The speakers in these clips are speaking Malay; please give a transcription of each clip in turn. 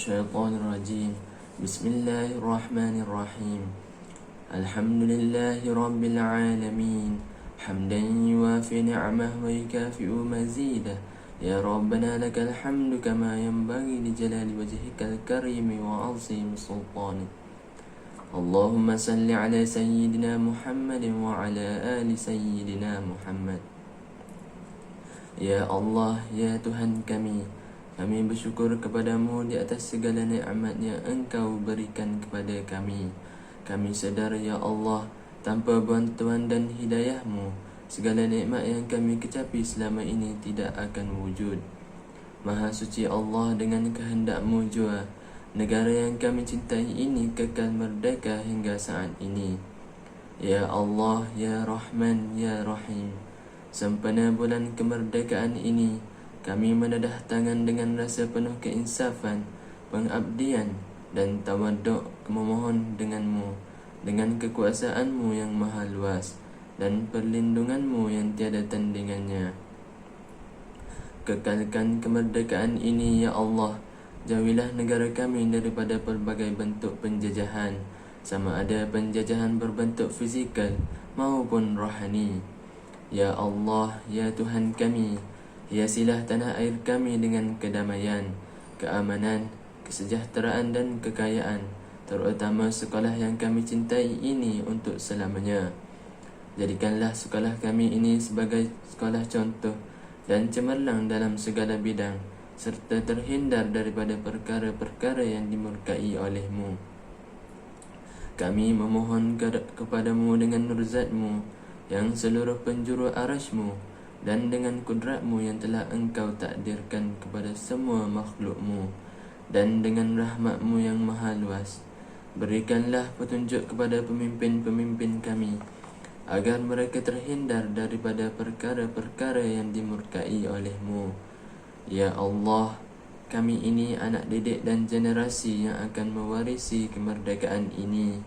الشيطان الرجيم. بسم الله الرحمن الرحيم. الحمد لله رب العالمين حمدا يوافي نعمه ويكافئ مزيده. يا ربنا لك الحمد كما ينبغي لجلال وجهك الكريم وعظيم سلطانك. اللهم صل على سيدنا محمد وعلى آل سيدنا محمد. Ya Allah, ya Tuhan kami bersyukur kepadamu di atas segala nikmat yang Engkau berikan kepada kami. Kami sedar, ya Allah, tanpa bantuan dan hidayah-Mu, segala nikmat yang kami kecapi selama ini tidak akan wujud. Maha suci Allah, dengan kehendak-Mu jua negara yang kami cintai ini kekal merdeka hingga saat ini. Ya Allah, ya Rahman, ya Rahim, sempena bulan kemerdekaan ini, kami menedah tangan dengan rasa penuh keinsafan, pengabdian dan tawaduk memohon denganmu, dengan kekuasaanmu yang maha luas dan perlindunganmu yang tiada tandingannya. Kekalkan kemerdekaan ini, ya Allah. Jauhilah negara kami daripada pelbagai bentuk penjajahan, sama ada penjajahan berbentuk fizikal maupun rohani. Ya Allah, ya Tuhan kami, hiasilah tanah air kami dengan kedamaian, keamanan, kesejahteraan dan kekayaan, terutama sekolah yang kami cintai ini untuk selamanya. Jadikanlah sekolah kami ini sebagai sekolah contoh dan cemerlang dalam segala bidang, serta terhindar daripada perkara-perkara yang dimurkai oleh-Mu. Kami memohon kepadamu dengan nurzat-Mu yang seluruh penjuru arasy-Mu, dan dengan kudrat-Mu yang telah Engkau takdirkan kepada semua makhluk-Mu, dan dengan rahmat-Mu yang maha luas, berikanlah petunjuk kepada pemimpin-pemimpin kami, agar mereka terhindar daripada perkara-perkara yang dimurkai oleh-Mu. Ya Allah, kami ini anak didik dan generasi yang akan mewarisi kemerdekaan ini.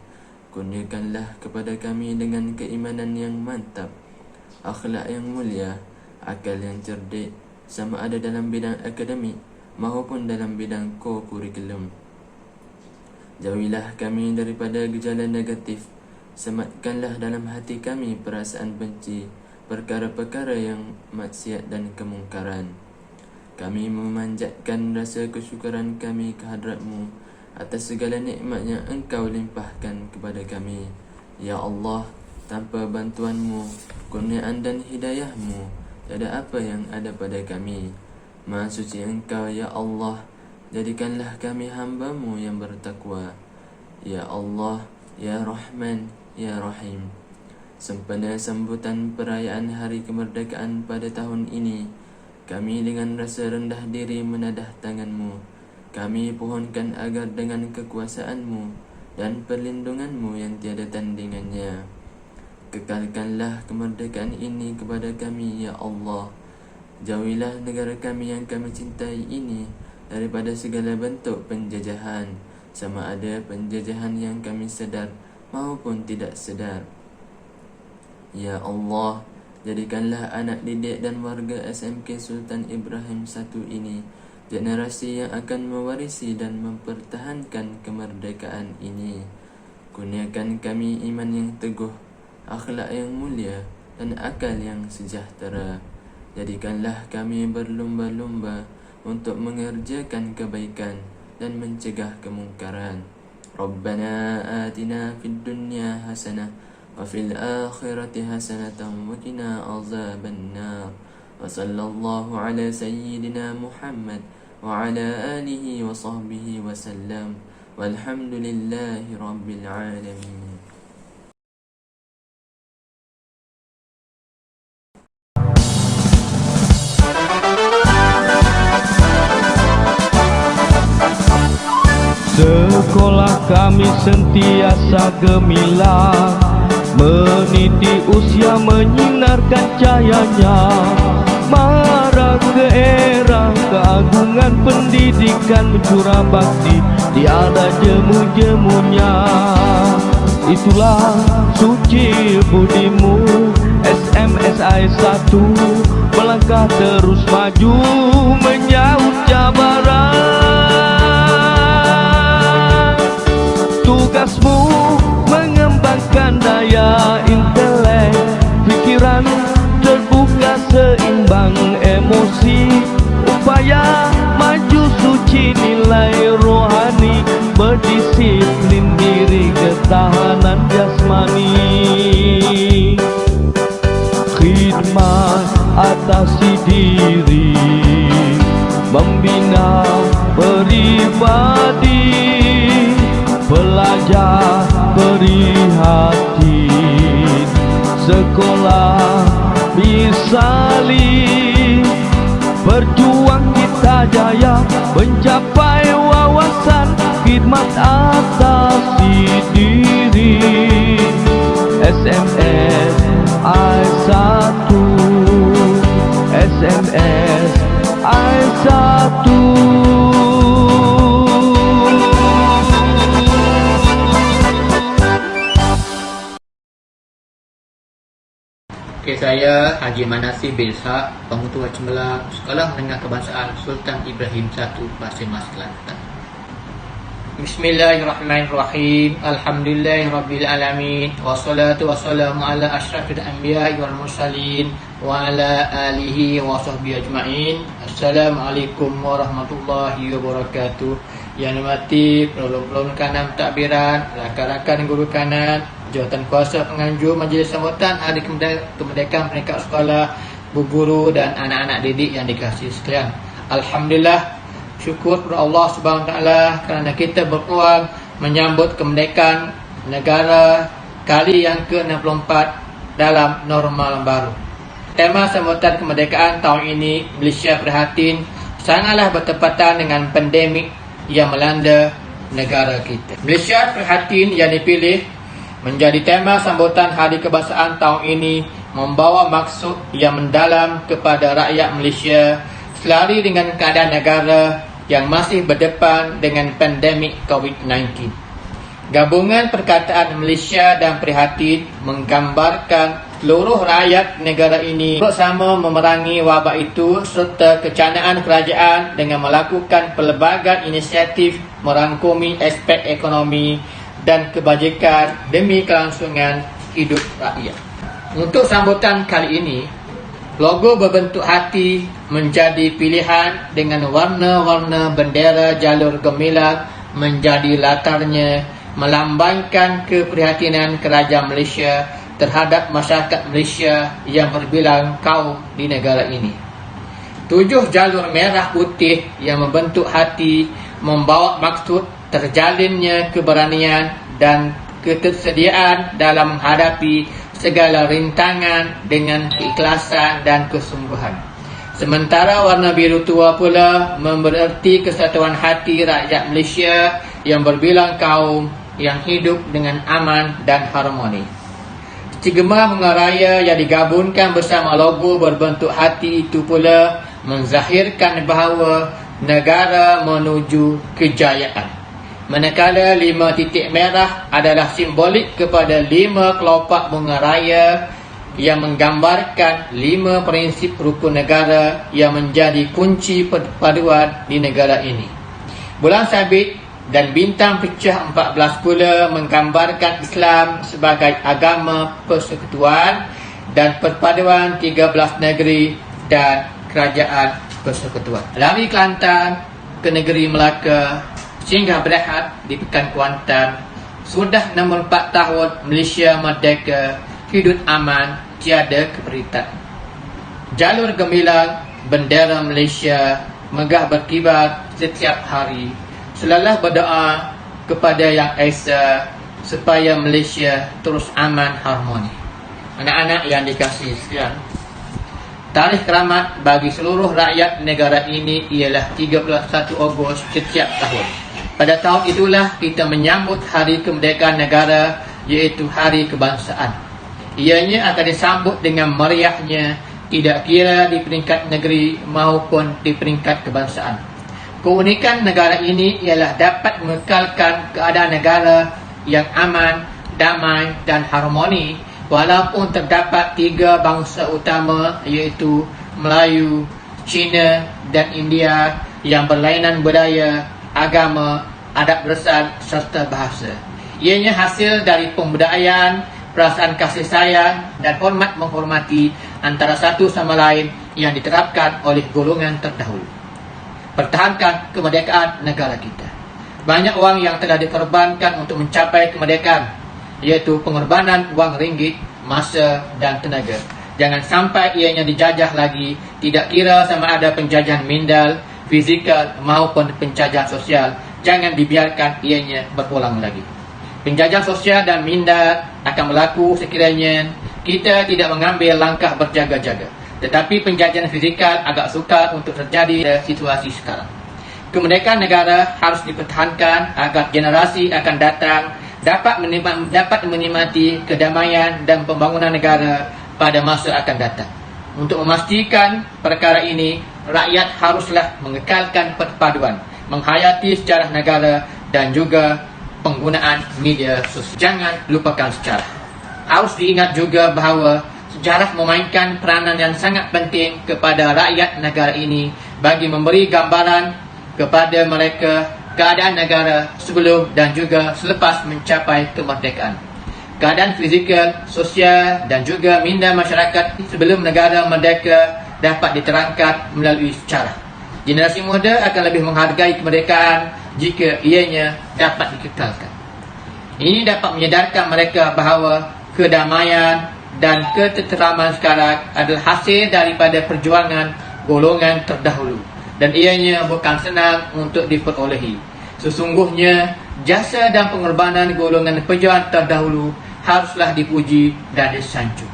Kurniakanlah kepada kami dengan keimanan yang mantap, akhlak yang mulia, akal yang cerdik, sama ada dalam bidang akademik maupun dalam bidang co-kurikulum. Jauhilah kami daripada gejala negatif. Sematkanlah dalam hati kami perasaan benci, perkara-perkara yang maksiat dan kemungkaran. Kami memanjatkan rasa kesyukuran kami kehadrat-Mu atas segala nikmat yang Engkau limpahkan kepada kami. Ya Allah, tanpa bantuan-Mu, kurniaan dan hidayah-Mu, tiada apa yang ada pada kami. Maha suci Engkau, ya Allah, jadikanlah kami hamba-Mu yang bertakwa. Ya Allah, ya Rahman, ya Rahim, sempena sambutan perayaan hari kemerdekaan pada tahun ini, kami dengan rasa rendah diri menadah tangan-Mu. Kami pohonkan agar dengan kekuasaan-Mu dan perlindungan-Mu yang tiada tandingannya, kekalkanlah kemerdekaan ini kepada kami, ya Allah. Jauhilah negara kami yang kami cintai ini daripada segala bentuk penjajahan, sama ada penjajahan yang kami sedar maupun tidak sedar. Ya Allah, jadikanlah anak didik dan warga SMK Sultan Ibrahim I ini generasi yang akan mewarisi dan mempertahankan kemerdekaan ini. Kurniakan kami iman yang teguh, akhlak yang mulia dan akal yang sejahtera. Jadikanlah kami berlumba-lumba untuk mengerjakan kebaikan dan mencegah kemungkaran. Rabbana atina fid dunya hasanah wa fil akhirati hasanatan wa qina azabannar. Wa sallallahu ala sayyidina Muhammad wa ala alihi wa sahbihi wa sallam. Walhamdulillahi rabbil alamin. Sekolah kami sentiasa gemilang, meniti usia menyinarkan cahayanya, marah ke era keagungan pendidikan, mencurah bakti tiada jemu-jemunya. Itulah suci budimu, SMSI 1 melangkah terus maju menyaut cabaran. tugasmu mengembangkan daya intelek, pikiran terbuka seimbang emosi, upaya maju suci nilai rohani, berdisiplin diri ketahanan jasmani. Khidmat atasi diri, membina pribadi, belajar prihatin, sekolah misali, berjuang kita jaya mencapai wawasan, khidmat atasi diri. SMS I1, SMS I1. Okay, saya Haji Manasib bin Ishaq, Pengetua Cemerlang, Sekolah Menengah Kebangsaan Sultan Ibrahim I, Basimas, Kelantan. Bismillahirrahmanirrahim. Alhamdulillahirabbil alamin. Wassalatu wassalamu ala asyrafil anbiya'i wal mursalin wa ala alihi wa sahbihi ajma'in. Assalamualaikum warahmatullahi wabarakatuh. Yang dimati pelulun kanan takbiran, rakan-rakan guru kanan, jawatan kuasa penganjur majlis sambutan Hari Kemerdekaan Peringkat Sekolah, bu guru dan anak-anak didik yang dikasihi sekalian. Alhamdulillah, syukur kepada Allah Subhanahu Wa Taala kerana kita berpeluang menyambut kemerdekaan negara kali yang ke-64 dalam normal baru. Tema sambutan kemerdekaan tahun ini, Malaysia Prihatin, sangatlah bertepatan dengan pandemik yang melanda negara kita. Malaysia Prihatin yang dipilih menjadi tema sambutan Hari Kebangsaan tahun ini membawa maksud yang mendalam kepada rakyat Malaysia selari dengan keadaan negara yang masih berdepan dengan pandemik COVID-19. Gabungan perkataan Malaysia dan Prihatin menggambarkan seluruh rakyat negara ini bersama memerangi wabak itu serta kecanaan kerajaan dengan melakukan pelbagai inisiatif merangkumi aspek ekonomi dan kebajikan demi kelangsungan hidup rakyat. Untuk sambutan kali ini, logo berbentuk hati menjadi pilihan dengan warna-warna bendera jalur gemilang menjadi latarnya, melambangkan keprihatinan kerajaan Malaysia terhadap masyarakat Malaysia yang berbilang kaum di negara ini. 7 jalur merah putih yang membentuk hati membawa maksud terjalinnya keberanian dan ketersediaan dalam menghadapi segala rintangan dengan keikhlasan dan kesungguhan. Sementara warna biru tua pula membererti kesatuan hati rakyat Malaysia yang berbilang kaum yang hidup dengan aman dan harmoni. Stigma bunga raya yang digabungkan bersama logo berbentuk hati itu pula menzahirkan bahawa negara menuju kejayaan. Manakala 5 titik merah adalah simbolik kepada 5 kelopak bunga raya yang menggambarkan 5 prinsip rukun negara yang menjadi kunci perpaduan di negara ini. Bulan sabit dan bintang pecah 14 pula menggambarkan Islam sebagai agama persekutuan dan perpaduan 13 negeri dan kerajaan persekutuan. Dari Kelantan ke negeri Melaka, singgah berehat di Pekan Kuantan, sudah 64 tahun Malaysia merdeka, hidup aman, tiada keberitaan. Jalur gemilang bendera Malaysia megah berkibar setiap hari. Selalu berdoa kepada Yang Esa supaya Malaysia terus aman harmoni. Anak-anak yang dikasihi sekalian, tarikh keramat bagi seluruh rakyat negara ini ialah 31 Ogos setiap tahun. Pada tahun itulah kita menyambut Hari Kemerdekaan Negara, iaitu Hari Kebangsaan. Ianya akan disambut dengan meriahnya, tidak kira di peringkat negeri maupun di peringkat kebangsaan. Keunikan negara ini ialah dapat mengekalkan keadaan negara yang aman, damai dan harmoni walaupun terdapat 3 bangsa utama iaitu Melayu, Cina dan India yang berlainan budaya, agama, adat bersal serta bahasa. Ianya hasil dari pembudayaan, perasaan kasih sayang dan hormat menghormati antara satu sama lain yang diterapkan oleh golongan terdahulu. Pertahankan kemerdekaan negara kita. Banyak wang yang telah dikorbankan untuk mencapai kemerdekaan, yaitu pengorbanan wang ringgit, masa dan tenaga. Jangan sampai ianya dijajah lagi, tidak kira sama ada penjajahan mindal, fizikal maupun penjajahan sosial. Jangan dibiarkan ianya berulang lagi. Penjajahan sosial dan mindal akan berlaku sekiranya kita tidak mengambil langkah berjaga-jaga. Tetapi penjajahan fizikal agak sukar untuk terjadi pada situasi sekarang. Kemerdekaan negara harus dipertahankan agar generasi akan datang dapat menikmati kedamaian dan pembangunan negara pada masa akan datang. Untuk memastikan perkara ini, rakyat haruslah mengekalkan perpaduan, menghayati sejarah negara dan juga penggunaan media sosial. Jangan lupakan sejarah. Harus diingat juga bahawa sejarah memainkan peranan yang sangat penting kepada rakyat negara ini bagi memberi gambaran kepada mereka keadaan negara sebelum dan juga selepas mencapai kemerdekaan. Keadaan fizikal, sosial dan juga minda masyarakat sebelum negara merdeka dapat diterangkan melalui sejarah. Generasi muda akan lebih menghargai kemerdekaan jika ianya dapat dikekalkan. Ini dapat menyedarkan mereka bahawa kedamaian dan ketenteraman sekarang adalah hasil daripada perjuangan golongan terdahulu dan ianya bukan senang untuk diperolehi. Sesungguhnya jasa dan pengorbanan golongan pejuang terdahulu haruslah dipuji dan disanjung.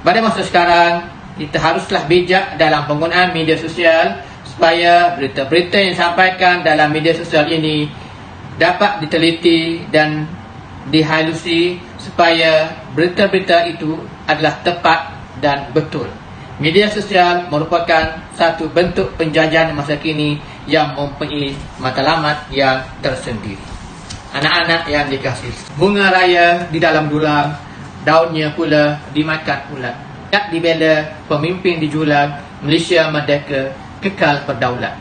Pada masa sekarang, kita haruslah bijak dalam penggunaan media sosial supaya berita-berita yang disampaikan dalam media sosial ini dapat diteliti dan dihalusi supaya berita-berita itu adalah tepat dan betul. Media sosial merupakan satu bentuk penjajahan masa kini yang mempunyai matlamat yang tersendiri. Anak-anak yang dikasihi, bunga raya di dalam dulang, daunnya pula dimakan ulat. Tak dibela, pemimpin dijulang, Malaysia merdeka, kekal berdaulat.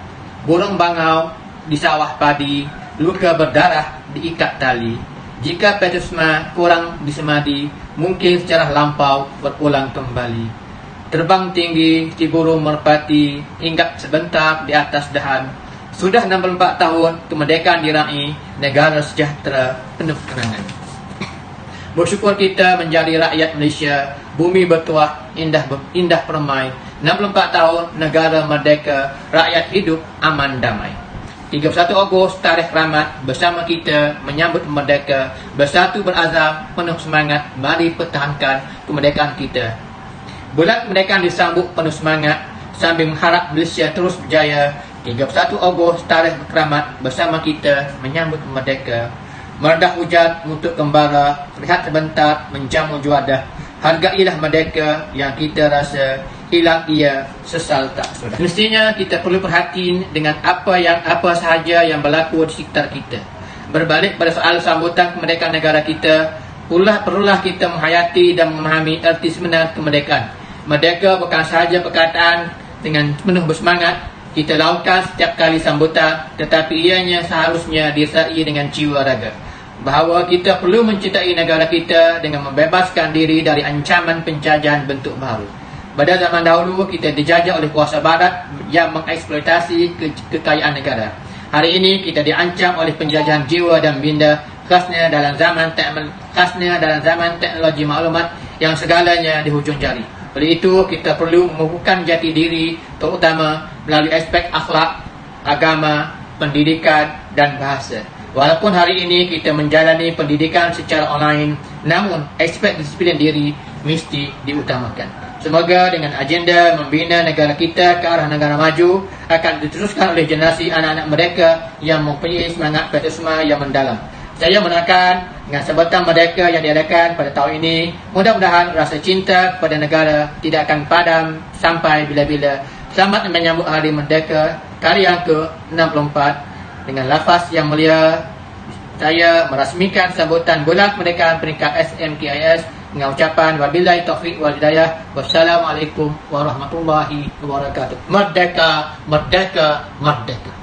Burung bangau di sawah padi, luka berdarah diikat tali. Jika Petrusma kurang disemadi, mungkin sejarah lampau berulang kembali. Terbang tinggi si burung merpati, hinggap sebentar di atas dahan. Sudah 64 tahun kemerdekaan diraih, negara sejahtera penuh kenangan. Bersyukur kita menjadi rakyat Malaysia, bumi bertuah, indah permai. 64 tahun negara merdeka, rakyat hidup aman damai. 31 Ogos tarikh rahmat, bersama kita menyambut merdeka, bersatu berazam, penuh semangat, mari pertahankan kemerdekaan kita. Bulan kemerdekaan disambut penuh semangat sambil mengharap Malaysia terus berjaya. 31 Ogos tarikh rahmat, bersama kita menyambut merdeka. Meredah hujan untuk kembara, rehat sebentar menjamu juadah. Hargailah merdeka yang kita rasa, hilang ia sesal tak sudah. Mestinya kita perlu perhatian dengan apa sahaja yang berlaku di sekitar kita. Berbalik pada soal sambutan kemerdekaan negara kita, perlulah kita menghayati dan memahami arti sebenar kemerdekaan. Merdeka bukan sahaja perkataan dengan penuh bersemangat kita lakukan setiap kali sambutan, tetapi ianya seharusnya disertai dengan jiwa raga. Bahawa kita perlu mencintai negara kita dengan membebaskan diri dari ancaman penjajahan bentuk baru. Pada zaman dahulu kita dijajah oleh kuasa barat yang mengeksploitasi kekayaan negara. Hari ini kita diancam oleh penjajahan jiwa dan minda, khasnya dalam zaman teknologi maklumat yang segalanya di hujung jari. Oleh itu, kita perlu mengukuhkan jati diri, terutama melalui aspek akhlak, agama, pendidikan dan bahasa. Walaupun hari ini kita menjalani pendidikan secara online, namun aspek disiplin diri mesti diutamakan. Semoga dengan agenda membina negara kita ke arah negara maju akan diteruskan oleh generasi anak-anak mereka yang mempunyai semangat patriotisme yang mendalam. Saya menerangkan dengan sambutan merdeka yang diadakan pada tahun ini, mudah-mudahan rasa cinta kepada negara tidak akan padam sampai bila-bila. Selamat menyambut Hari Merdeka kali yang ke-64 dengan lafaz yang mulia. Saya merasmikan sambutan bulan kemerdekaan peringkat SMKIS dengan ucapan wabillahi taufiq wal hidayah. Wassalamualaikum warahmatullahi wabarakatuh. Merdeka, merdeka, merdeka.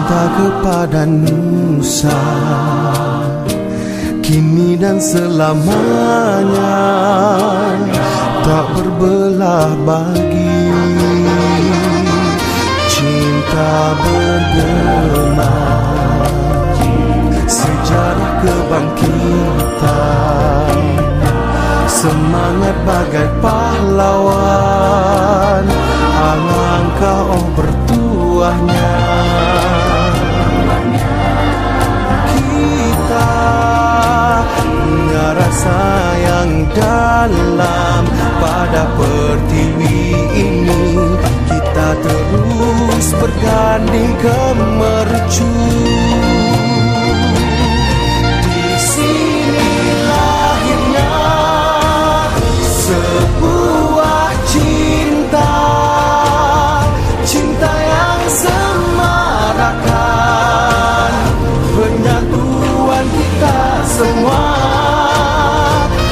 cinta kepada Nusa, kini dan selamanya tak berbelah bagi. Cinta bergema, sejarah kebangkitan, semangat bagai pahlawan. Alangkah bertuahnya kita, punya rasa yang dalam pada pertiwi ini. Kita terus berganding ke mercu. Di sini lahirnya sebuah cinta, cinta yang semarakan penyatuan kita semua.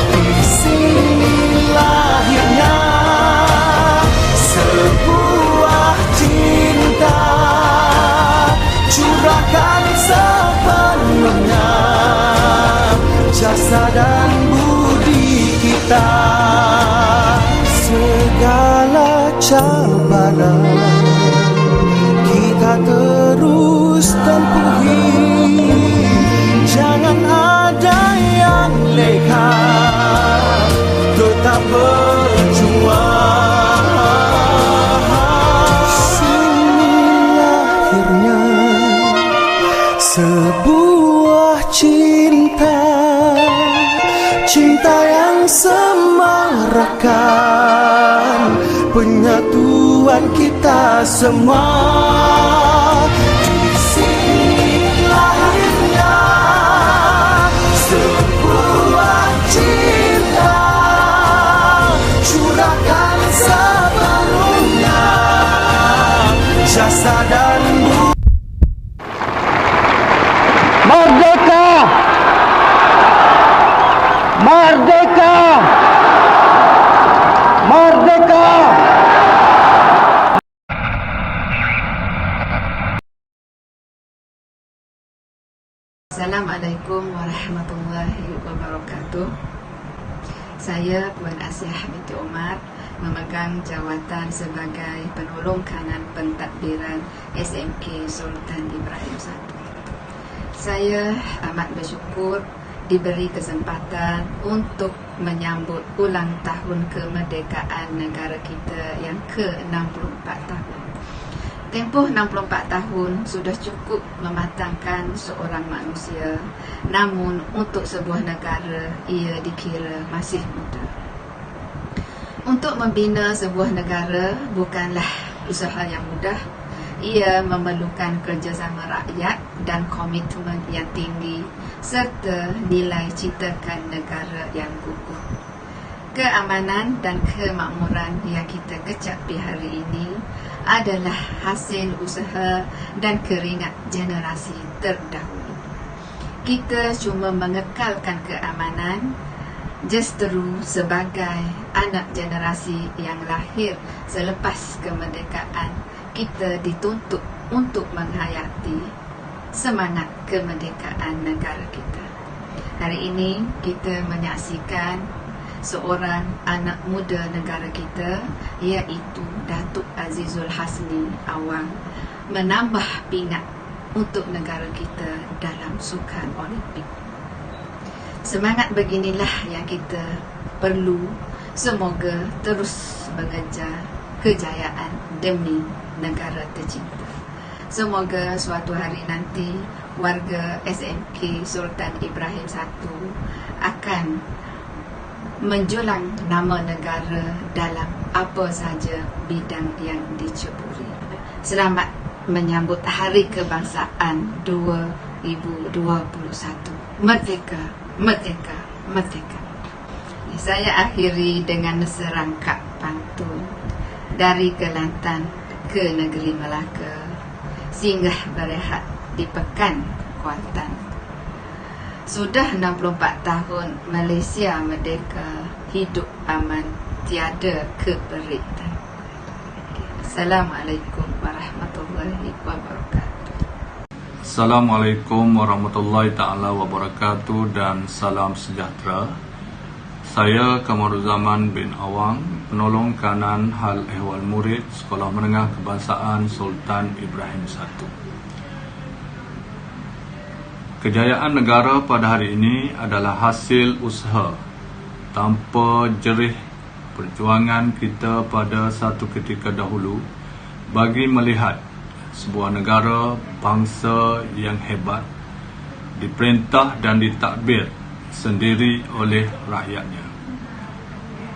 Di sini lahirnya sebuah cinta, curahkan sepenuhnya jasa dan budi kita. Segala cabaran kita terus tempuhi, jangan ada yang leka, tetap berjuang. Sini lahirnya sebuah cinta, cinta yang semarakan penyatuan kita semua. Di sini lahirnya sebuah cinta, curahkan sepenuhnya jasa dan budi. Merdeka! Merdeka! Merdeka! Assalamualaikum warahmatullahi wabarakatuh. Saya Puan Asiah binti Omar, memegang jawatan sebagai penolong kanan pentadbiran SMK Sultan Ibrahim I. Saya amat bersyukur diberi kesempatan untuk menyambut ulang tahun kemerdekaan negara kita yang ke-64 tahun. Tempoh 64 tahun sudah cukup mematangkan seorang manusia, namun untuk sebuah negara ia dikira masih muda. Untuk membina sebuah negara bukanlah usaha yang mudah. Ia memerlukan kerjasama rakyat dan komitmen yang tinggi serta nilai ciptakan negara yang kukuh. Keamanan dan kemakmuran yang kita kecapi hari ini adalah hasil usaha dan keringat generasi terdahulu. Kita cuma mengekalkan keamanan justru sebagai anak generasi yang lahir selepas kemerdekaan. Kita dituntut untuk menghayati semangat kemerdekaan negara kita. Hari ini kita menyaksikan seorang anak muda negara kita, iaitu Datuk Azizul Hasni Awang, menambah pingat untuk negara kita dalam sukan Olimpik. Semangat beginilah yang kita perlu. Semoga terus mengejar kejayaan demi negara tercinta. Semoga suatu hari nanti warga SMK Sultan Ibrahim I akan menjulang nama negara dalam apa saja bidang yang diceburi. Selamat menyambut Hari Kebangsaan 2021. Merdeka, merdeka, merdeka. Saya akhiri dengan serangkap pantun. Dari Kelantan ke negeri Melaka, singgah berehat di Pekan Kuantan. Sudah 64 tahun Malaysia merdeka, hidup aman, tiada keperitan. Assalamualaikum warahmatullahi wabarakatuh. Assalamualaikum warahmatullahi ta'ala wabarakatuh dan salam sejahtera. Saya Kamaruzaman bin Awang, penolong kanan hal ehwal murid Sekolah Menengah Kebangsaan Sultan Ibrahim I. Kejayaan negara pada hari ini adalah hasil usaha tanpa jerih perjuangan kita pada satu ketika dahulu bagi melihat sebuah negara bangsa yang hebat diperintah dan ditadbir sendiri oleh rakyatnya.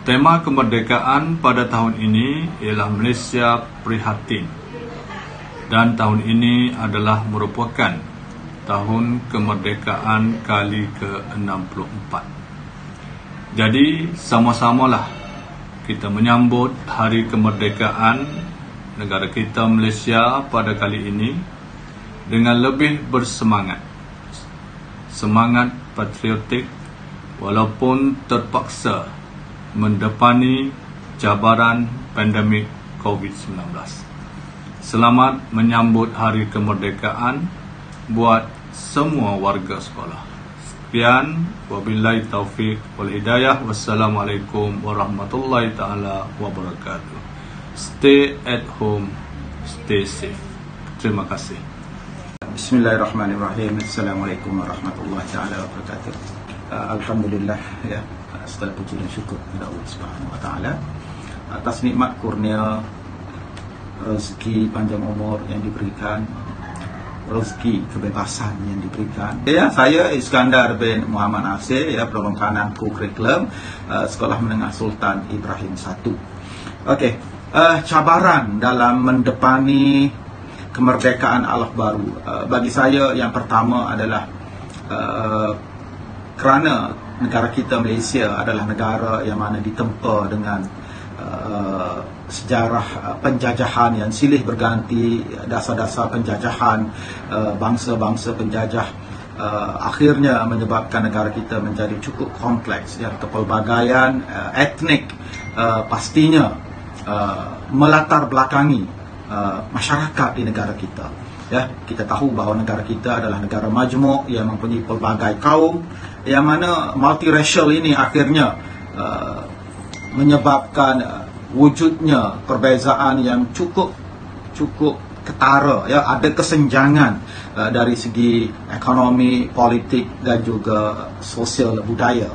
Tema kemerdekaan pada tahun ini ialah Malaysia Prihatin, dan tahun ini adalah merupakan tahun kemerdekaan kali ke-64. Jadi sama-samalah kita menyambut hari kemerdekaan negara kita Malaysia pada kali ini dengan lebih bersemangat, semangat patriotik walaupun terpaksa mendepani cabaran pandemik COVID-19. Selamat menyambut hari kemerdekaan buat semua warga sekolah. Sekian, wabillahi taufiq wal hidayah. Wassalamualaikum warahmatullahi taala wabarakatuh. Stay at home, stay safe. Terima kasih. Bismillahirrahmanirrahim. Assalamualaikum warahmatullahi taala wabarakatuh. Alhamdulillah, ya, segala puji dan syukur kepada Allah Subhanahu wa taala atas nikmat kurnia rezeki panjang umur yang diberikan, rezeki kebebasan yang diberikan. Ya, saya Iskandar bin Muhammad Asir, ya, penolong kanan co-curriculum Sekolah Menengah Sultan Ibrahim I. Okey. Cabaran dalam mendepani kemerdekaan Allah baru, bagi saya yang pertama adalah kerana negara kita Malaysia adalah negara yang mana ditempa dengan sejarah penjajahan yang silih berganti, dasar-dasar penjajahan, bangsa-bangsa penjajah akhirnya menyebabkan negara kita menjadi cukup kompleks, ya, kepelbagaian etnik pastinya melatar belakangi masyarakat di negara kita. Ya, kita tahu bahawa negara kita adalah negara majmuk yang mempunyai pelbagai kaum, yang mana multiracial ini akhirnya menyebabkan wujudnya perbezaan yang cukup ketara, ya, ada kesenjangan dari segi ekonomi, politik dan juga sosial budaya.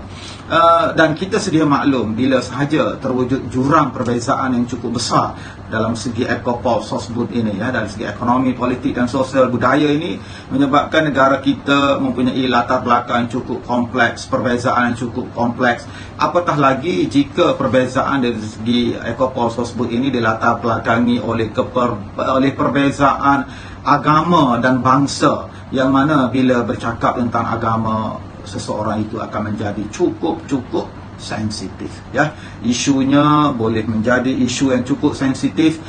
Dan kita sedia maklum bila sahaja terwujud jurang perbezaan yang cukup besar dalam segi ekopol sosbud ini, ya, dari segi ekonomi, politik dan sosial budaya ini, menyebabkan negara kita mempunyai latar belakang yang cukup kompleks, perbezaan yang cukup kompleks. Apatah lagi jika perbezaan dari segi ekopol sosbud ini dilatar belakangi oleh perbezaan agama dan bangsa, yang mana bila bercakap tentang agama, seseorang itu akan menjadi cukup sensitif, ya. Isunya boleh menjadi isu yang cukup sensitif,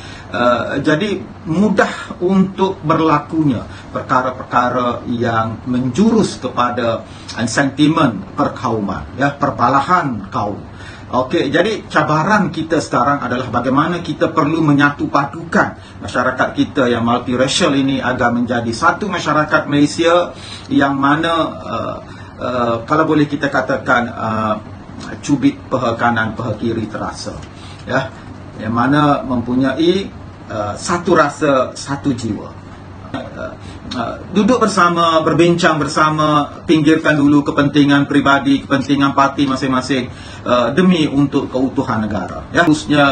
jadi mudah untuk berlakunya perkara-perkara yang menjurus kepada sentimen perkauman, ya, perbalahan kaum. Okey, jadi cabaran kita sekarang adalah bagaimana kita perlu menyatu padukan masyarakat kita yang multiracial ini agar menjadi satu masyarakat Malaysia yang mana kalau boleh kita katakan cubit peha kanan peha kiri terasa, ya, yang mana mempunyai satu rasa, satu jiwa. Duduk bersama, berbincang bersama, pinggirkan dulu kepentingan peribadi, kepentingan parti masing-masing demi untuk keutuhan negara, ya. Khususnya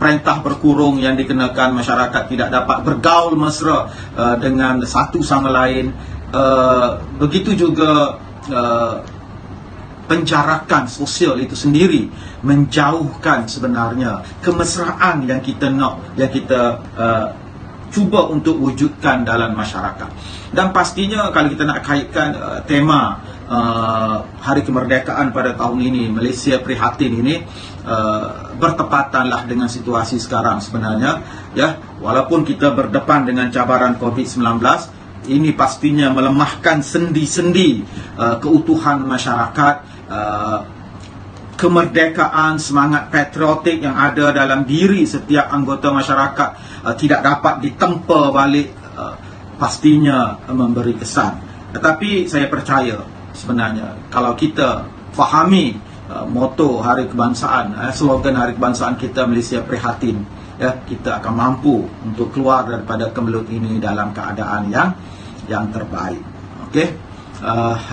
perintah berkurung yang dikenakan masyarakat tidak dapat bergaul mesra dengan satu sama lain. Begitu juga penjarakan sosial itu sendiri menjauhkan sebenarnya kemesraan yang kita nak, yang kita cuba untuk wujudkan dalam masyarakat. Dan pastinya kalau kita nak kaitkan tema hari kemerdekaan pada tahun ini, Malaysia Prihatin ini, bertepatanlah dengan situasi sekarang sebenarnya, ya. Walaupun kita berdepan dengan cabaran COVID-19, ini pastinya melemahkan sendi-sendi keutuhan masyarakat, kemerdekaan, semangat patriotik yang ada dalam diri setiap anggota masyarakat tidak dapat ditempa balik pastinya memberi kesan. Tetapi saya percaya sebenarnya kalau kita fahami moto Hari Kebangsaan, slogan Hari Kebangsaan kita, Malaysia Prihatin, ya, kita akan mampu untuk keluar daripada kemelut ini dalam keadaan yang terbaik. Okey,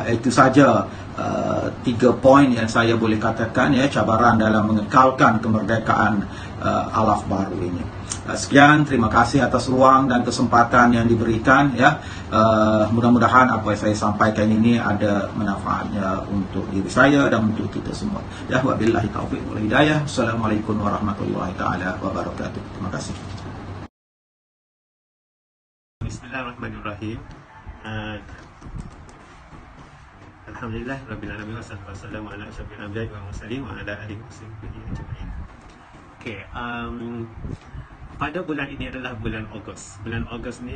itu saja 3 poin yang saya boleh katakan, ya, cabaran dalam mengekalkan kemerdekaan alaf baru ini. Sekian, terima kasih atas ruang dan kesempatan yang diberikan, ya. Mudah-mudahan apa yang saya sampaikan ini ada manfaatnya untuk diri saya dan untuk kita semua. Ya, wabillahi taufiq wal hidayah. Assalamualaikum warahmatullahi taala wabarakatuh. Terima kasih. Bismillahirrahmanirrahim. Alhamdulillah rabbil alamin wassalamu ala asyrafil anbiya'i wal mursalin wa ala alihi wasahbihi ajma'in. Okey, pada bulan ini adalah bulan Ogos. Bulan Ogos ni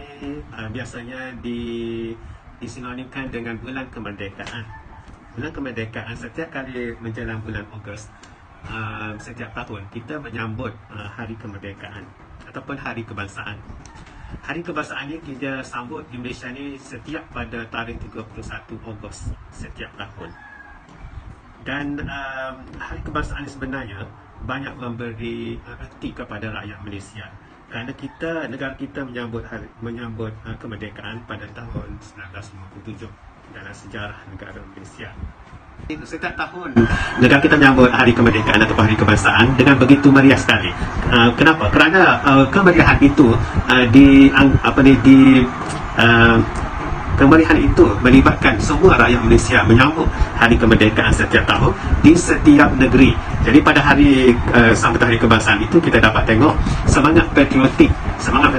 biasanya disinonimkan dengan bulan kemerdekaan. Bulan kemerdekaan, setiap kali menjelang bulan Ogos, setiap tahun kita menyambut hari kemerdekaan ataupun hari kebangsaan. Hari kebangsaan ini kita sambut di Malaysia ni setiap pada tarikh 31 Ogos setiap tahun. Dan hari kebangsaan ini sebenarnya banyak memberi erti kepada rakyat Malaysia, kerana negara kita menyambut kemerdekaan pada tahun 1957 dalam sejarah negara Malaysia. Setiap tahun negara kita menyambut hari kemerdekaan atau hari kebangsaan dengan begitu meriah sekali. Kenapa? Kerana kemeriahan itu kemeriahan itu melibatkan semua rakyat Malaysia menyambut hari kemerdekaan setiap tahun di setiap negeri. Jadi pada hari sambutan hari kebangsaan itu kita dapat tengok semangat patriotik, semangat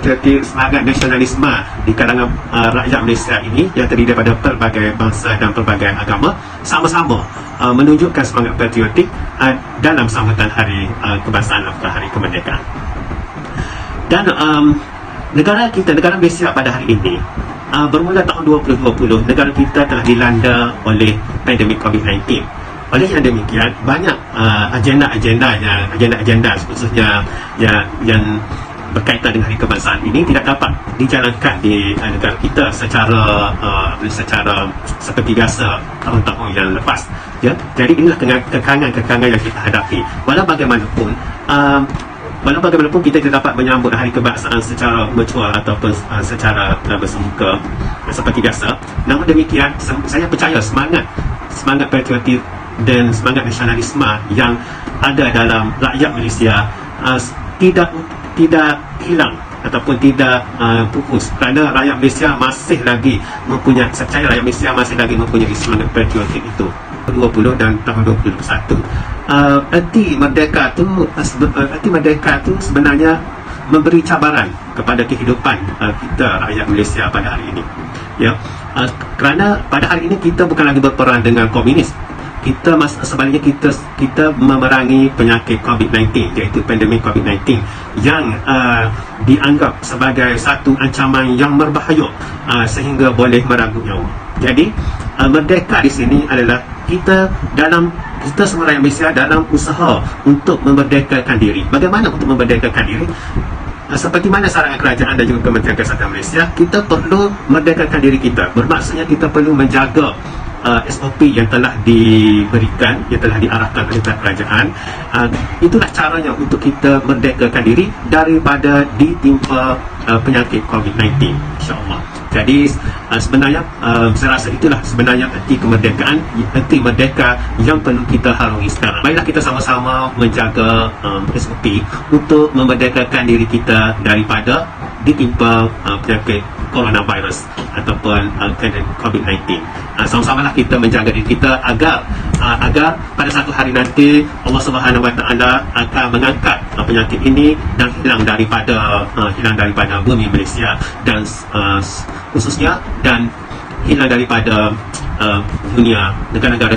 nasionalisme di kalangan rakyat Malaysia ini yang terdiri daripada pelbagai bangsa dan pelbagai agama sama-sama menunjukkan semangat patriotik dalam sambutan hari kebangsaan atau hari kemerdekaan. Dan negara Malaysia pada hari ini, bermula tahun 2020, negara kita telah dilanda oleh pandemik COVID-19. Oleh yang demikian, banyak agenda khususnya yang berkaitan dengan hari kebangsaan ini tidak dapat dijalankan di negara kita secara seperti biasa tahun-tahun yang lepas. Ya, jadi inilah kekangan yang kita hadapi. Walau bagaimanapun kita tidak dapat menyambut hari kebangsaan secara virtual ataupun secara bersemuka seperti biasa. Namun demikian, saya percaya semangat patriotik dan semangat nasionalisme yang ada dalam rakyat Malaysia tidak hilang ataupun tidak pupus, kerana rakyat Malaysia masih lagi mempunyai semangat patriotik itu. 20 dan tahun 2021. Erti merdeka tu sebenarnya memberi cabaran kepada kehidupan kita rakyat Malaysia pada hari ini. Ya, kerana pada hari ini kita bukan lagi berperang dengan komunis. Sebaliknya kita memerangi penyakit COVID-19, iaitu pandemik COVID-19 yang dianggap sebagai satu ancaman yang berbahaya sehingga boleh merenggut nyawa. Jadi merdeka di sini adalah kita semua rakyat Malaysia dalam usaha untuk memerdekakan diri. Bagaimana untuk memerdekakan diri? Seperti mana sarangan kerajaan dan juga Kementerian Kesihatan Malaysia, kita perlu merdekakan diri kita. Bermaksudnya kita perlu menjaga SOP yang telah diberikan, yang telah diarahkan oleh kerajaan. Itulah caranya untuk kita merdekakan diri daripada ditimpa penyakit COVID-19, insya-Allah. Jadi sebenarnya saya rasa itulah sebenarnya erti kemerdekaan, erti merdeka yang perlu kita harungi sekarang. Baiklah, kita sama-sama menjaga SOP untuk memerdekakan diri kita daripada ditimpa penyakit coronavirus ataupun COVID-19. Sama-samalah kita menjaga diri kita agar pada satu hari nanti Allah Subhanahu Wa Taala akan mengangkat penyakit ini dan hilang daripada bumi Malaysia dan khususnya dan hilang daripada dunia,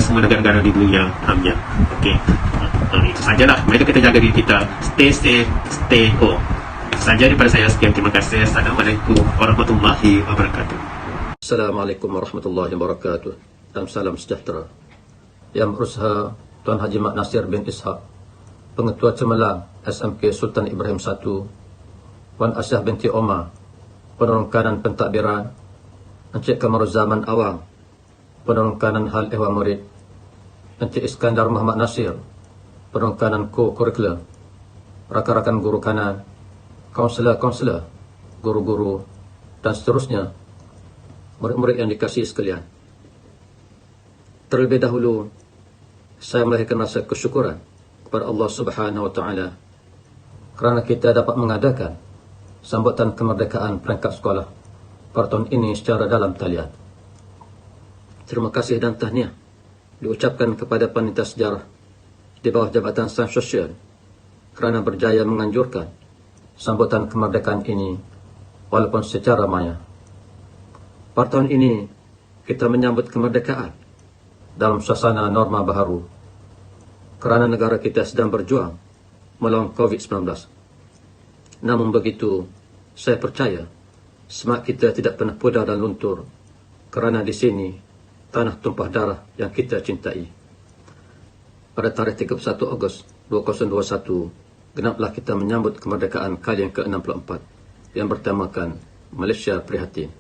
semua negara-negara di dunia. Amin. Okey. Itu sajalah. Mari kita jaga diri kita. Stay safe, stay home. Saja daripada saya, sekian, terima kasih. Assalamualaikum warahmatullahi wabarakatuh. Assalamualaikum warahmatullahi wabarakatuh. Dan salam sejahtera. Yang berusaha Tuan Haji Mak Nasir bin Ishaq, Pengetua Cemerlang SMK Sultan Ibrahim I, Puan Aisyah binti Omar, penolong kanan pentadbiran, Encik Kamaruzaman Awang, penolong kanan hal ehwal murid, Encik Iskandar Muhammad Nasir, penolong kanan co-curricular, rakan-rakan guru kanan, kaunselor-kaunselor, guru-guru, dan seterusnya, murid-murid yang dikasihi sekalian. Terlebih dahulu, saya melahirkan rasa kesyukuran kepada Allah Subhanahu wa Ta'ala kerana kita dapat mengadakan sambutan kemerdekaan perangkat sekolah pada tahun ini secara dalam talian. Terima kasih dan tahniah diucapkan kepada panitia sejarah di bawah Jabatan Sains Sosial kerana berjaya menganjurkan sambutan kemerdekaan ini walaupun secara maya. Pada tahun ini kita menyambut kemerdekaan dalam suasana norma baharu kerana negara kita sedang berjuang melawan COVID-19. Namun begitu, saya percaya semangat kita tidak pernah pudar dan luntur kerana di sini tanah tumpah darah yang kita cintai. Pada tarikh 31 Ogos 2021, genaplah kita menyambut kemerdekaan kali yang ke-64 yang bertemakan Malaysia Prihatin.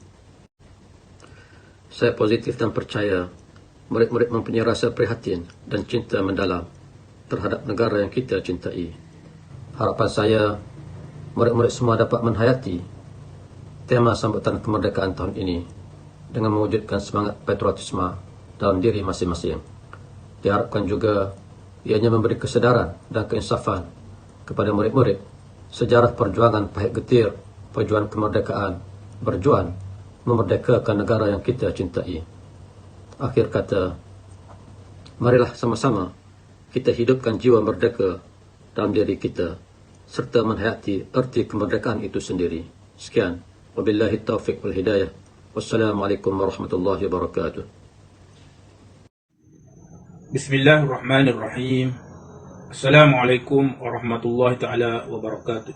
Saya positif dan percaya murid-murid mempunyai rasa prihatin dan cinta mendalam terhadap negara yang kita cintai. Harapan saya, murid-murid semua dapat menghayati tema sambutan kemerdekaan tahun ini dengan mewujudkan semangat patriotisme dalam diri masing-masing. Diharapkan juga ianya memberi kesedaran dan keinsafan kepada murid-murid sejarah perjuangan pahit getir, perjuangan kemerdekaan, berjuang memerdekakan negara yang kita cintai. Akhir kata, marilah sama-sama kita hidupkan jiwa merdeka dalam diri kita serta menghayati erti kemerdekaan itu sendiri. Sekian. Wabillahi taufiq wal hidayah. Wassalamualaikum warahmatullahi wabarakatuh. Bismillahirrahmanirrahim. Assalamualaikum warahmatullahi ta'ala wabarakatuh.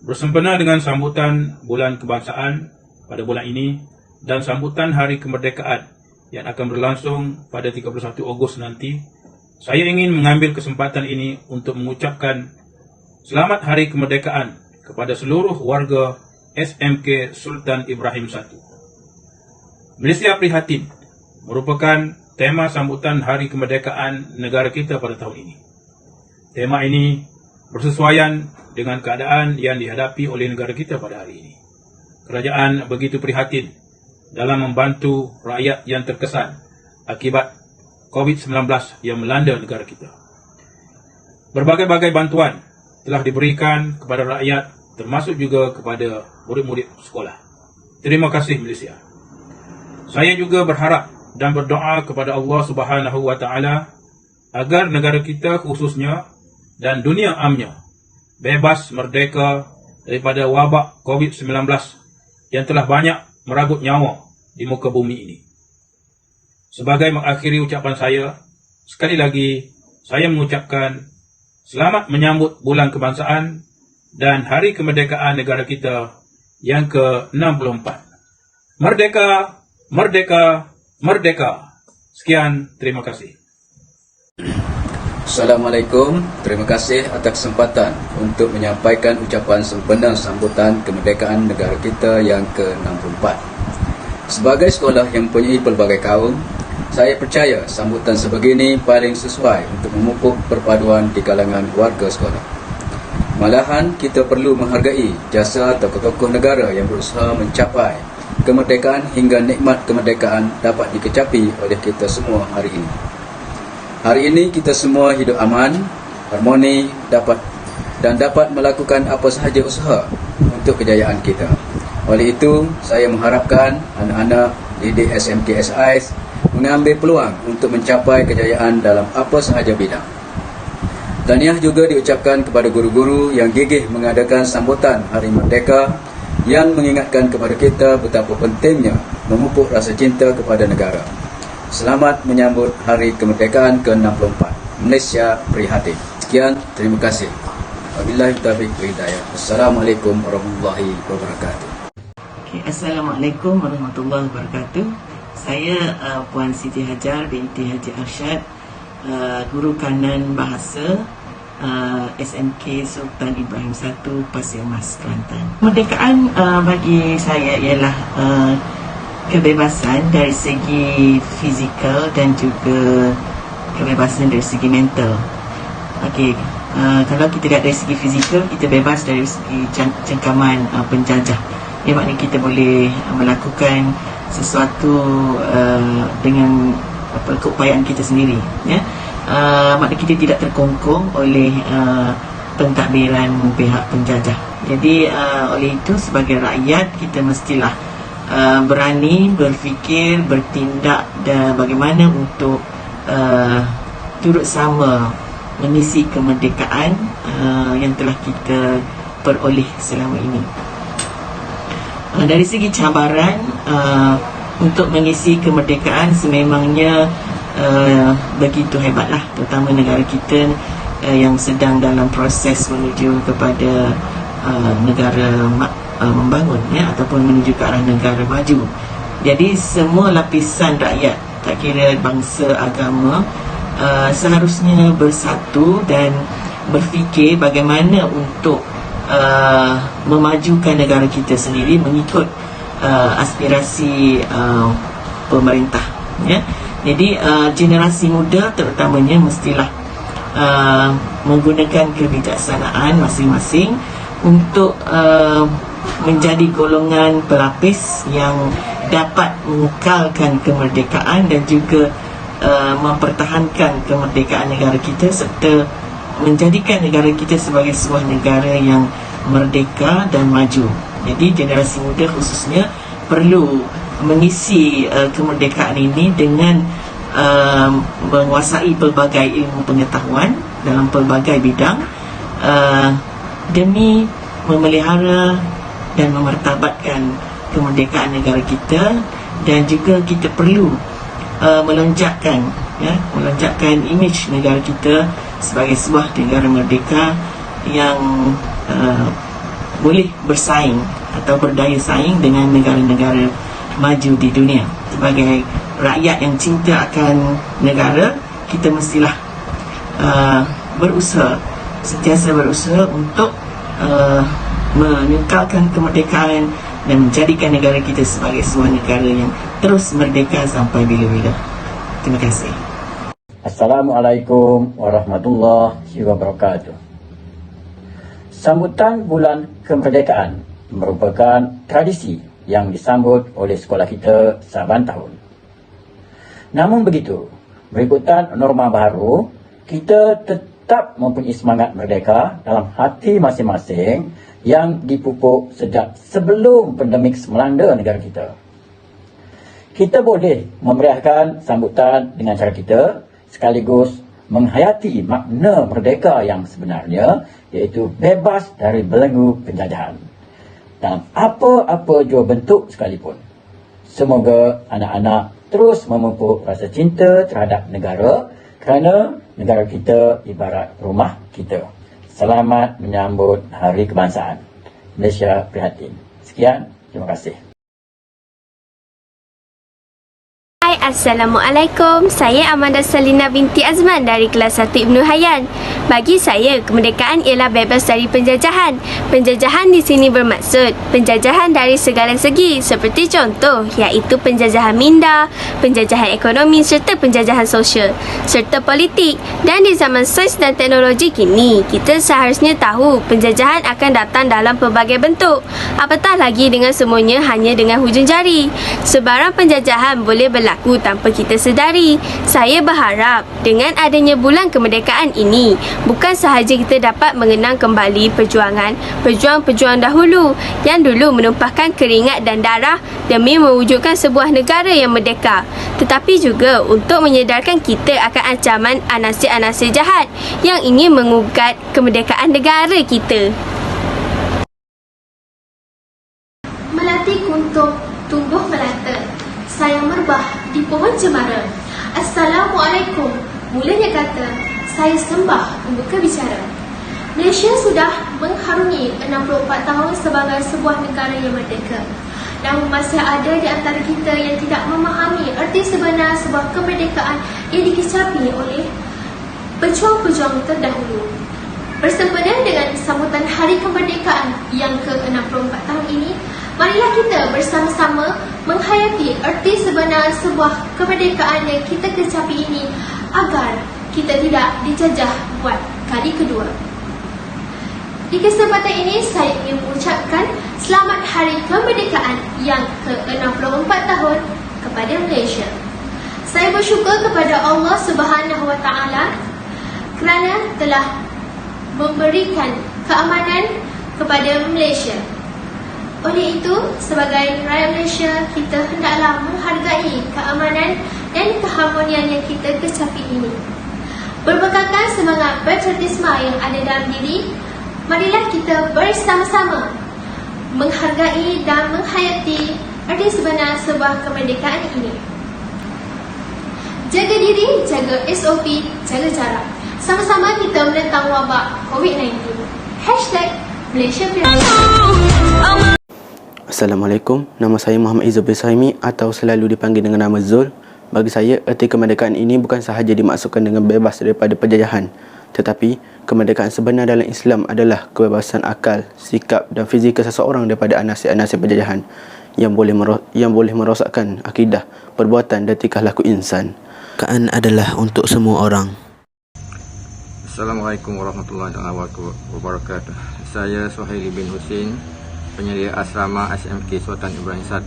Bersempena dengan sambutan bulan kebangsaan pada bulan ini dan sambutan hari kemerdekaan yang akan berlangsung pada 31 Ogos nanti, saya ingin mengambil kesempatan ini untuk mengucapkan selamat Hari Kemerdekaan kepada seluruh warga SMK Sultan Ibrahim I. Malaysia Prihatin merupakan tema sambutan Hari Kemerdekaan negara kita pada tahun ini. Tema ini bersesuaian dengan keadaan yang dihadapi oleh negara kita pada hari ini. Kerajaan begitu prihatin dalam membantu rakyat yang terkesan akibat COVID-19 yang melanda negara kita. Berbagai-bagai bantuan telah diberikan kepada rakyat, termasuk juga kepada murid-murid sekolah. Terima kasih Malaysia. Saya juga berharap dan berdoa kepada Allah Subhanahu wa Ta'ala agar negara kita khususnya dan dunia amnya bebas merdeka daripada wabak COVID-19 yang telah banyak meragut nyawa di muka bumi ini. Sebagai mengakhiri ucapan saya, sekali lagi saya mengucapkan selamat menyambut bulan kebangsaan dan hari kemerdekaan negara kita yang ke-64. Merdeka, merdeka, merdeka. Sekian, terima kasih. Assalamualaikum. Terima kasih atas kesempatan untuk menyampaikan ucapan sempena sambutan kemerdekaan negara kita yang ke-64. Sebagai sekolah yang mempunyai pelbagai kaum, saya percaya sambutan sebegini paling sesuai untuk memupuk perpaduan di kalangan warga sekolah. Malahan, kita perlu menghargai jasa tokoh-tokoh negara yang berusaha mencapai kemerdekaan hingga nikmat kemerdekaan dapat dikecapi oleh kita semua hari ini. Hari ini kita semua hidup aman, harmoni, dapat melakukan apa sahaja usaha untuk kejayaan kita. Oleh itu, saya mengharapkan anak-anak didik SMK SIS mengambil peluang untuk mencapai kejayaan dalam apa sahaja bidang. Tahniah juga diucapkan kepada guru-guru yang gigih mengadakan sambutan Hari Merdeka yang mengingatkan kepada kita betapa pentingnya memupuk rasa cinta kepada negara. Selamat menyambut Hari Kemerdekaan ke-64. Malaysia Prihatin. Sekian, terima kasih. Wabillahi taufiq wal hidayah. Assalamualaikum warahmatullahi wabarakatuh. Assalamualaikum warahmatullahi wabarakatuh. Saya Puan Siti Hajar binti Haji Arsyad, guru kanan bahasa SMK Sultan Ibrahim I, Pasir Mas, Kelantan. Kemerdekaan bagi saya ialah kebebasan dari segi fizikal dan juga kebebasan dari segi mental. Okey, kalau kita lihat dari segi fizikal, kita bebas dari segi cengkaman penjajah. Ia maknanya kita boleh melakukan sesuatu dengan keupayaan kita sendiri, ya. Maknanya kita tidak terkongkong oleh pentadbiran pihak penjajah. Jadi oleh itu sebagai rakyat kita mestilah berani berfikir, bertindak dan bagaimana untuk turut sama mengisi kemerdekaan yang telah kita peroleh selama ini. Dari segi cabaran untuk mengisi kemerdekaan sememangnya begitu hebatlah, terutama negara kita yang sedang dalam proses menuju kepada negara membangun, ya, ataupun menuju ke arah negara maju. Jadi semua lapisan rakyat, tak kira bangsa, agama, seharusnya bersatu dan berfikir bagaimana untuk memajukan negara kita sendiri mengikut aspirasi pemerintah, ya. Jadi generasi muda terutamanya mestilah menggunakan kebijaksanaan masing-masing untuk menjadi golongan pelapis yang dapat mengekalkan kemerdekaan dan juga mempertahankan kemerdekaan negara kita serta menjadikan negara kita sebagai sebuah negara yang merdeka dan maju. Jadi generasi muda khususnya perlu mengisi kemerdekaan ini dengan menguasai pelbagai ilmu pengetahuan dalam pelbagai bidang demi memelihara dan memartabatkan kemerdekaan negara kita. Dan juga kita perlu melonjakkan imej negara kita sebagai sebuah negara merdeka yang boleh bersaing atau berdaya saing dengan negara-negara maju di dunia. Sebagai rakyat yang cinta akan negara, kita mestilah sentiasa berusaha untuk mengekalkan kemerdekaan dan menjadikan negara kita sebagai sebuah negara yang terus merdeka sampai bila-bila. Terima kasih. Assalamualaikum warahmatullahi wabarakatuh. Sambutan Bulan Kemerdekaan merupakan tradisi yang disambut oleh sekolah kita saban tahun. Namun begitu, berikutan norma baru, kita tetap mempunyai semangat merdeka dalam hati masing-masing yang dipupuk sejak sebelum pandemik melanda negara kita. Kita boleh memeriahkan sambutan dengan cara kita sekaligus menghayati makna merdeka yang sebenarnya, iaitu bebas dari belenggu penjajahan dalam apa-apa jua bentuk sekalipun. Semoga anak-anak terus memupuk rasa cinta terhadap negara kerana negara kita ibarat rumah kita. Selamat menyambut Hari Kebangsaan. Malaysia prihatin. Sekian, terima kasih. Assalamualaikum. Saya Amanda Salina binti Azman dari kelas 1 Ibnu Hayyan. Bagi saya, kemerdekaan ialah bebas dari penjajahan. Penjajahan di sini bermaksud penjajahan dari segala segi, seperti contoh iaitu penjajahan minda, penjajahan ekonomi serta penjajahan sosial serta politik. Dan di zaman sains dan teknologi kini, kita seharusnya tahu penjajahan akan datang dalam pelbagai bentuk. Apatah lagi dengan semuanya hanya dengan hujung jari. Sebarang penjajahan boleh berlaku tanpa kita sedari. Saya berharap dengan adanya bulan kemerdekaan ini, bukan sahaja kita dapat mengenang kembali perjuangan pejuang-pejuang dahulu yang dulu menumpahkan keringat dan darah demi mewujudkan sebuah negara yang merdeka, tetapi juga untuk menyedarkan kita akan ancaman anasir-anasir jahat yang ingin mengugat kemerdekaan negara kita. Melati kuntup tumbuh melata, sayang merbah di pohon cemara. Assalamualaikum, mulanya kata, saya sembah membuka bicara. Malaysia sudah mengharungi 64 tahun sebagai sebuah negara yang merdeka. Namun masih ada di antara kita yang tidak memahami erti sebenar sebuah kemerdekaan yang dikecapi oleh pejuang-pejuang terdahulu. Bersempena dengan sambutan Hari Kemerdekaan yang ke-64 tahun ini, marilah kita bersama-sama menghayati erti sebenar sebuah kemerdekaan yang kita kecapi ini agar kita tidak dijajah buat kali kedua. Di kesempatan ini, saya ingin mengucapkan Selamat Hari Kemerdekaan yang ke-64 tahun kepada Malaysia. Saya bersyukur kepada Allah Subhanahu Wa Taala kerana telah memberikan keamanan kepada Malaysia. Oleh itu, sebagai rakyat Malaysia, kita hendaklah menghargai keamanan dan keharmonian yang kita kecapi ini. Berbekalkan semangat patriotisme yang ada dalam diri, marilah kita bersama-sama menghargai dan menghayati erti sebenar sebuah kemerdekaan ini. Jaga diri, jaga SOP, jaga jarak. Sama-sama kita menentang wabak COVID-19. #MalaysiaPilihan. Assalamualaikum, nama saya Muhammad Izzul bin Saimi atau selalu dipanggil dengan nama Zul. Bagi saya, erti kemerdekaan ini bukan sahaja dimaksudkan dengan bebas daripada penjajahan, tetapi kemerdekaan sebenar dalam Islam adalah kebebasan akal, sikap dan fizikal seseorang daripada anasir-anasir penjajahan yang boleh merosakkan akidah, perbuatan dan tingkah laku insan. Kemerdekaan adalah untuk semua orang. Assalamualaikum warahmatullahi wabarakatuh. Saya Suhaili bin Husin, penyedia asrama SMK Sultan Ibrahim I.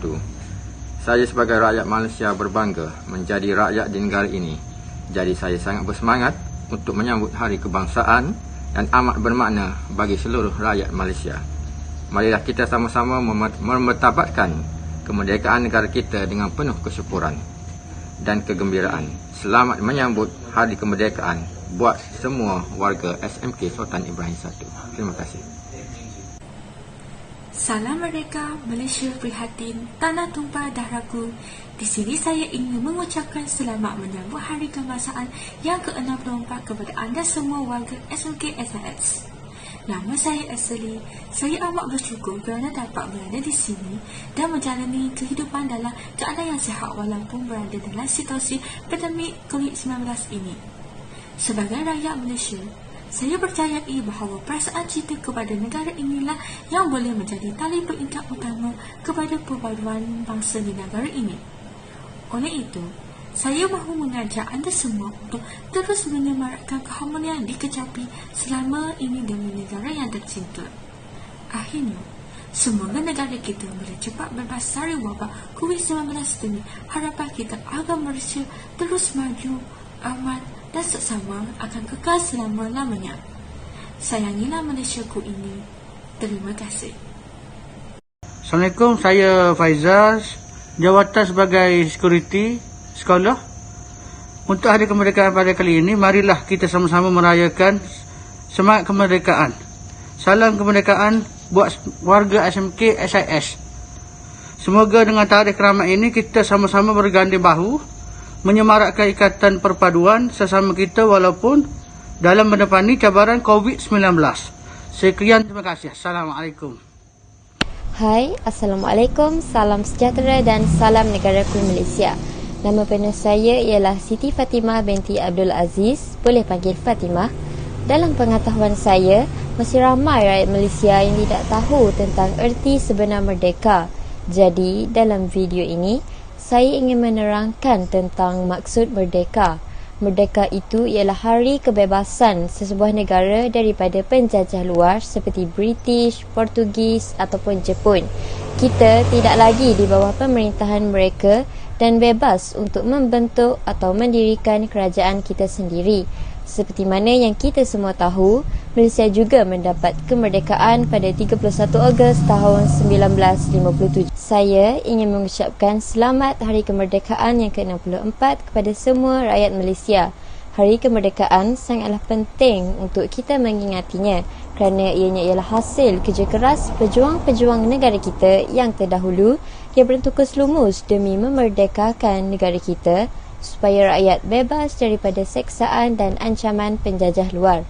Saya sebagai rakyat Malaysia berbangga menjadi rakyat di negara ini. Jadi saya sangat bersemangat untuk menyambut Hari Kebangsaan dan amat bermakna bagi seluruh rakyat Malaysia. Marilah kita sama-sama memertabatkan kemerdekaan negara kita dengan penuh kesyukuran dan kegembiraan. Selamat menyambut Hari Kemerdekaan buat semua warga SMK Sultan Ibrahim I. Terima kasih. Salam Merdeka, Malaysia prihatin, tanah tumpah darahku. Di sini saya ingin mengucapkan selamat menyambut Hari Kebangsaan yang ke-64 kepada anda semua warga SMK SIS. Nama saya Asli. Saya amat bersyukur kerana dapat berada di sini dan menjalani kehidupan dalam keadaan yang sihat walaupun berada dalam situasi pandemik COVID-19 ini. Sebagai rakyat Malaysia, saya percayai bahawa perasaan cinta kepada negara inilah yang boleh menjadi tali pengikat utama kepada perpaduan bangsa di negara ini. Oleh itu, saya mahu mengajak anda semua untuk terus menyemarakkan keharmonian dikecapi selama ini demi negara yang tercinta. Akhirnya, semoga negara kita boleh cepat bebas dari wabak COVID-19 ini. Harapan kita agar Malaysia terus maju, aman dan seksama akan kekal selama-lamanya. Sayangilah Malaysiaku ini. Terima kasih. Assalamualaikum, saya Faizal, jawatan sebagai security sekolah. Untuk Hari Kemerdekaan pada kali ini, marilah kita sama-sama merayakan semangat kemerdekaan. Salam kemerdekaan buat warga SMK SIS. Semoga dengan tarikh keramat ini kita sama-sama berganding bahu menyemarakkan ikatan perpaduan sesama kita walaupun dalam menepani cabaran COVID-19. Sekian, terima kasih. Assalamualaikum. Hai, Assalamualaikum, salam sejahtera dan salam negaraku Malaysia. Nama penuh saya ialah Siti Fatimah binti Abdul Aziz, boleh panggil Fatimah. Dalam pengetahuan saya, masih ramai rakyat Malaysia yang tidak tahu tentang erti sebenar merdeka. Jadi, dalam video ini, saya ingin menerangkan tentang maksud merdeka. Merdeka itu ialah hari kebebasan sesebuah negara daripada penjajah luar seperti British, Portugis ataupun Jepun. Kita tidak lagi di bawah pemerintahan mereka dan bebas untuk membentuk atau mendirikan kerajaan kita sendiri. Seperti mana yang kita semua tahu, Malaysia juga mendapat kemerdekaan pada 31 Ogos tahun 1957. Saya ingin mengucapkan selamat Hari Kemerdekaan yang ke-64 kepada semua rakyat Malaysia. Hari kemerdekaan sangatlah penting untuk kita mengingatinya kerana ianya ialah hasil kerja keras pejuang-pejuang negara kita yang terdahulu yang bertukus lumus demi memerdekakan negara kita supaya rakyat bebas daripada seksaan dan ancaman penjajah luar.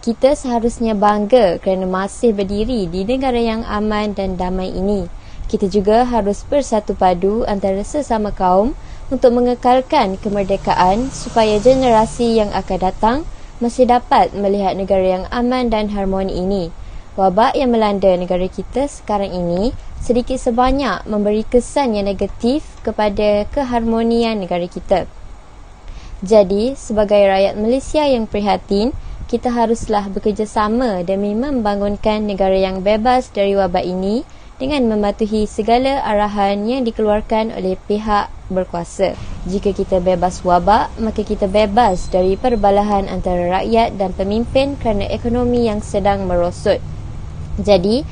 Kita seharusnya bangga kerana masih berdiri di negara yang aman dan damai ini. Kita juga harus bersatu padu antara sesama kaum untuk mengekalkan kemerdekaan supaya generasi yang akan datang masih dapat melihat negara yang aman dan harmoni ini. Wabak yang melanda negara kita sekarang ini sedikit sebanyak memberi kesan yang negatif kepada keharmonian negara kita. Jadi, sebagai rakyat Malaysia yang prihatin, kita haruslah bekerjasama demi membangunkan negara yang bebas dari wabak ini dengan mematuhi segala arahan yang dikeluarkan oleh pihak berkuasa. Jika kita bebas wabak, maka kita bebas dari perbalahan antara rakyat dan pemimpin kerana ekonomi yang sedang merosot. Jadi,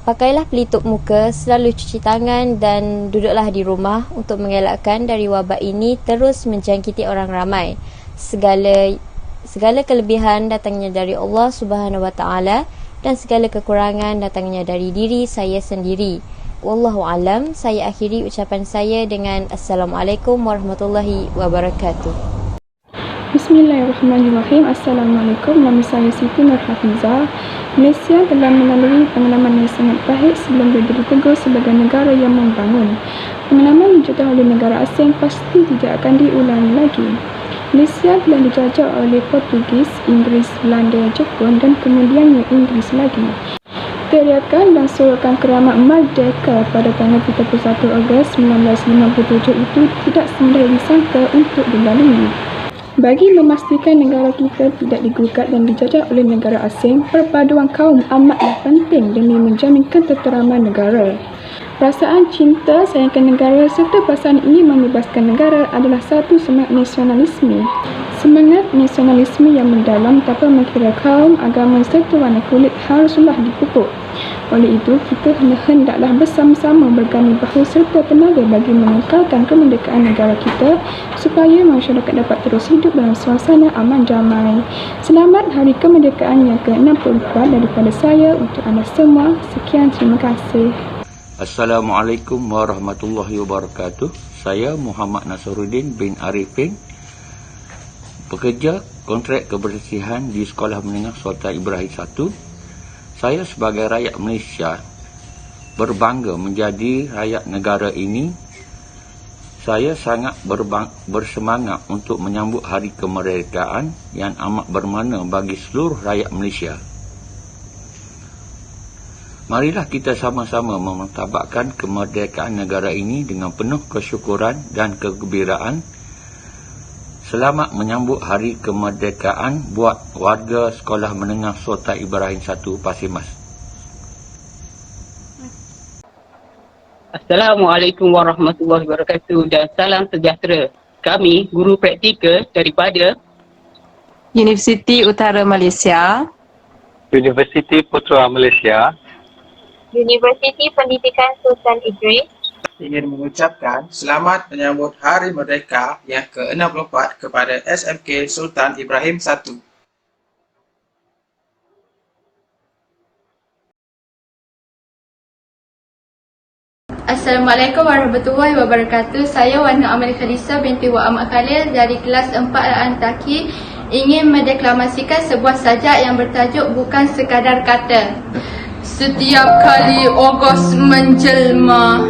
pakailah pelitup muka, selalu cuci tangan dan duduklah di rumah untuk mengelakkan dari wabak ini terus menjangkiti orang ramai. Segala kelebihan datangnya dari Allah Subhanahu Wa Taala dan segala kekurangan datangnya dari diri saya sendiri. Wallahu alam. Saya akhiri ucapan saya dengan Assalamualaikum warahmatullahi wabarakatuh. Bismillahirrahmanirrahim. Assalamualaikum. Nama saya Siti Nurhafizah. Malaysia telah melalui pengalaman yang sangat baik sebelum berdiri teguh sebagai negara yang membangun. Pengalaman dijajah oleh negara asing pasti tidak akan diulangi lagi. Malaysia telah dijajah oleh Portugis, Inggeris, Belanda, Jepun dan kemudiannya Inggeris lagi. Teriakan dan sorakan keramat merdeka pada tanggal 31 Ogos 1957 itu tidak semudah disangka untuk dilalui. Bagi memastikan negara kita tidak digugat dan dijajah oleh negara asing, perpaduan kaum amatlah penting demi menjamin ketenteraman negara. Perasaan cinta sayangkan negara serta perasaan ingin membebaskan negara adalah satu semangat nasionalisme. Semangat nasionalisme yang mendalam tanpa mengkira kaum, agama serta warna kulit haruslah dipupuk. Oleh itu, kita hendaklah bersama-sama berganding bahu serta tenaga bagi mengekalkan kemerdekaan negara kita supaya masyarakat dapat terus hidup dalam suasana aman damai. Selamat Hari Kemerdekaan yang ke-64 daripada saya untuk anda semua. Sekian, terima kasih. Assalamualaikum warahmatullahi wabarakatuh. Saya Muhammad Nasruddin bin Arifin, pekerja kontrak kebersihan di Sekolah Menengah Sultan Ibrahim 1. Saya sebagai rakyat Malaysia berbangga menjadi rakyat negara ini. Saya sangat bersemangat untuk menyambut Hari Kemerdekaan yang amat bermakna bagi seluruh rakyat Malaysia. Marilah kita sama-sama memartabatkan kemerdekaan negara ini dengan penuh kesyukuran dan kegembiraan. Selamat menyambut Hari Kemerdekaan buat warga Sekolah Menengah Sultan Ibrahim 1 Pasir Mas. Assalamualaikum warahmatullahi wabarakatuh dan salam sejahtera. Kami guru praktikal daripada Universiti Utara Malaysia, Universiti Putra Malaysia, Universiti Pendidikan Sultan Idris, ingin mengucapkan selamat menyambut Hari Merdeka yang ke-64 kepada SMK Sultan Ibrahim 1. Assalamualaikum warahmatullahi wabarakatuh. Saya Wana Amal Khadisa binti Wa'am Khalil dari kelas 4 Al-Antaki ingin mendeklamasikan sebuah sajak yang bertajuk Bukan Sekadar Kata. Setiap kali Ogos menjelma,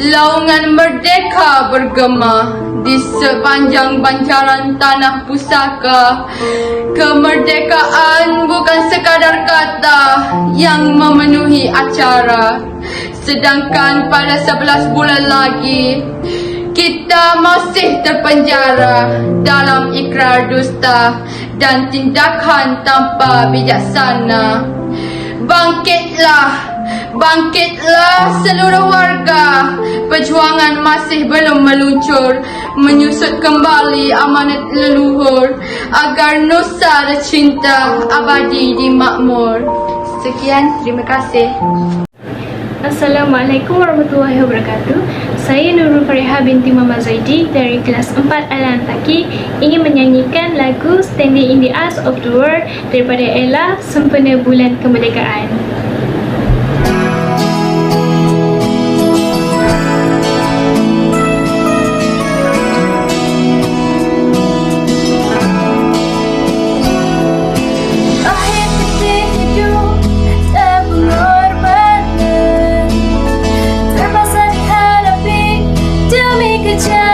laungan merdeka bergema di sepanjang bancaran tanah pusaka. Kemerdekaan bukan sekadar kata yang memenuhi acara. Sedangkan pada 11 bulan lagi, kita masih terpenjara dalam ikrar dusta dan tindakan tanpa bijaksana. Bangkitlah seluruh warga. Perjuangan masih belum meluncur, menyusut kembali amanat leluhur agar nusa tercinta abadi dimakmur. Sekian, terima kasih. Assalamualaikum warahmatullahi wabarakatuh. Saya Nurul Fariha binti Muhammad Zaidi dari kelas 4 Al-Antaki ingin menyanyikan lagu Standing in the Arms of the World daripada Ella sempena bulan kemerdekaan. Kejadian